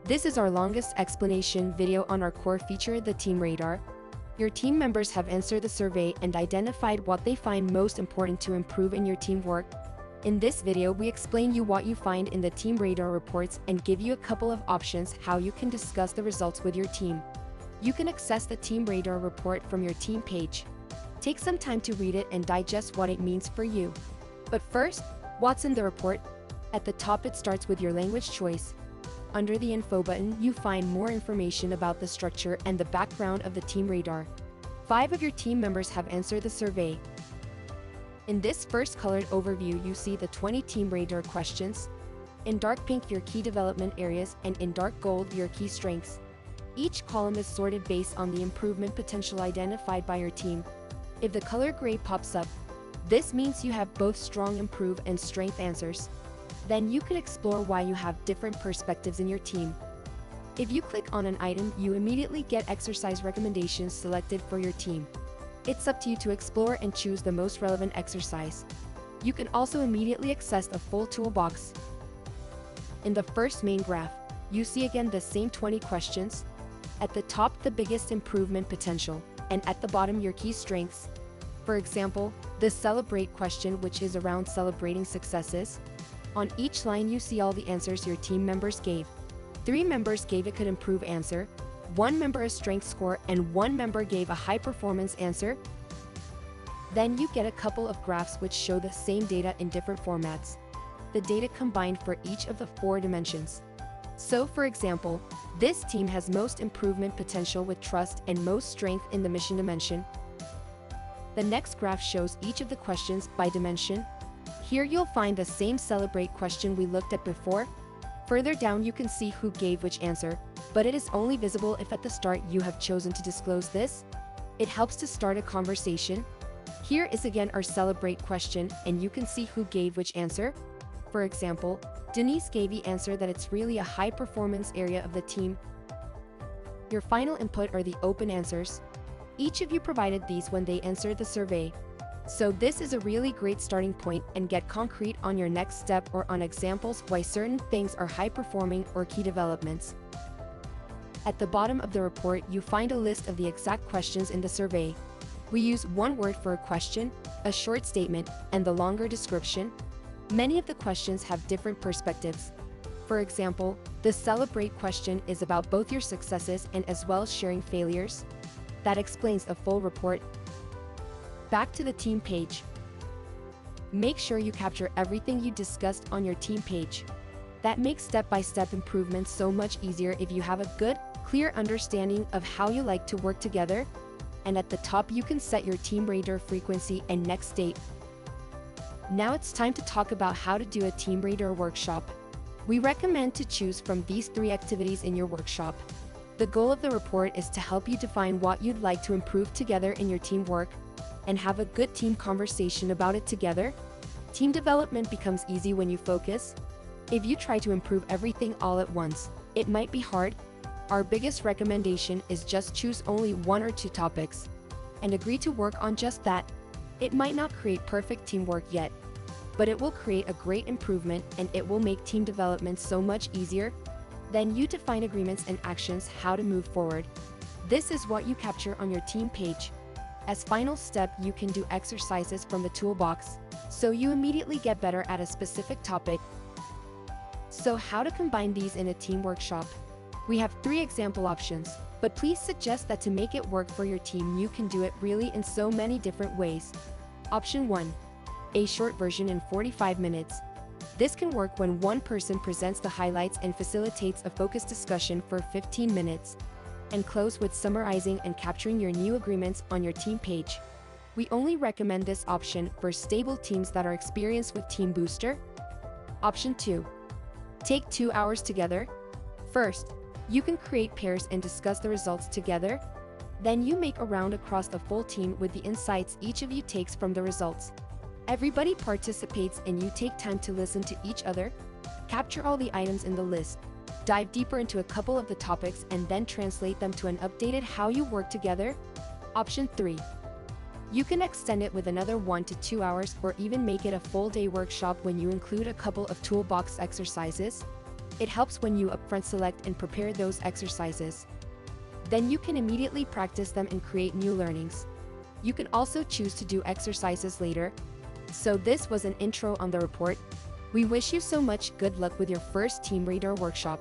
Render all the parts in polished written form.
This is our longest explanation video on our core feature, the Teamradar. Your team members have answered the survey and identified what they find most important to improve in your teamwork. In this video, we explain you what you find in the Teamradar reports and give you a couple of options how you can discuss the results with your team. You can access the Teamradar report from your team page. Take some time to read it and digest what it means for you. But first, what's in the report? At the top, it starts with your language choice. Under the info button, you find more information about the structure and the background of the Teamradar. 5 of your team members have answered the survey. In this first colored overview, you see the 20 Teamradar questions. In dark pink, your key development areas, and in dark gold, your key strengths. Each column is sorted based on the improvement potential identified by your team. If the color gray pops up, this means you have both strong improve and strength answers. Then you can explore why you have different perspectives in your team. If you click on an item, you immediately get exercise recommendations selected for your team. It's up to you to explore and choose the most relevant exercise. You can also immediately access a full toolbox. In the first main graph, you see again the same 20 questions. At the top, the biggest improvement potential, and at the bottom, your key strengths. For example, the celebrate question, which is around celebrating successes. On each line, you see all the answers your team members gave. 3 members gave a could improve answer, 1 member a strength score, and 1 member gave a high performance answer. Then you get a couple of graphs which show the same data in different formats. The data combined for each of the 4 dimensions. So for example, this team has most improvement potential with trust and most strength in the mission dimension. The next graph shows each of the questions by dimension. Here you'll find the same celebrate question we looked at before. Further down, you can see who gave which answer, but it is only visible if at the start you have chosen to disclose this. It helps to start a conversation. Here is again our celebrate question, and you can see who gave which answer. For example, Denise gave the answer that it's really a high performance area of the team. Your final input are the open answers. Each of you provided these when they answered the survey. So this is a really great starting point, and get concrete on your next step or on examples why certain things are high performing or key developments. At the bottom of the report, you find a list of the exact questions in the survey. We use one word for a question, a short statement, and the longer description. Many of the questions have different perspectives. For example, the celebrate question is about both your successes and as well as sharing failures. That explains a full report. Back to the team page. Make sure you capture everything you discussed on your team page. That makes step-by-step improvements so much easier if you have a good, clear understanding of how you like to work together. And at the top, you can set your Teamradar frequency and next date. Now it's time to talk about how to do a Teamradar workshop. We recommend to choose from these 3 activities in your workshop. The goal of the report is to help you define what you'd like to improve together in your teamwork and have a good team conversation about it together. Team development becomes easy when you focus. If you try to improve everything all at once, it might be hard. Our biggest recommendation is just choose only 1 or 2 topics and agree to work on just that. It might not create perfect teamwork yet, but it will create a great improvement, and it will make team development so much easier. Then you define agreements and actions how to move forward. This is what you capture on your team page. As final step, you can do exercises from the toolbox, so you immediately get better at a specific topic. So how to combine these in a team workshop? We have 3 example options, but please suggest that to make it work for your team, you can do it really in so many different ways. Option 1. A short version in 45 minutes. This can work when one person presents the highlights and facilitates a focused discussion for 15 minutes. And close with summarizing and capturing your new agreements on your team page. We only recommend this option for stable teams that are experienced with Teambooster. Option 2. Take 2 hours together. First, you can create pairs and discuss the results together. Then you make a round across the full team with the insights each of you takes from the results. Everybody participates and you take time to listen to each other. Capture all the items in the list. Dive deeper into a couple of the topics and then translate them to an updated how you work together. Option 3. You can extend it with another 1 to 2 hours or even make it a full day workshop when you include a couple of toolbox exercises. It helps when you upfront select and prepare those exercises. Then you can immediately practice them and create new learnings. You can also choose to do exercises later. So this was an intro on the report. We wish you so much good luck with your first Teamradar workshop.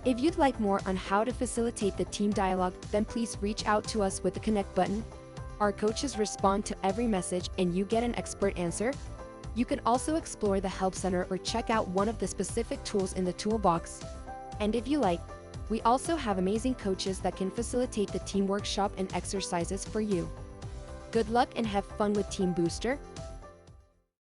If you'd like more on how to facilitate the team dialogue, then please reach out to us with the connect button. Our coaches respond to every message and you get an expert answer. You can also explore the Help Center or check out one of the specific tools in the toolbox. And if you like, we also have amazing coaches that can facilitate the team workshop and exercises for you. Good luck and have fun with Teambooster.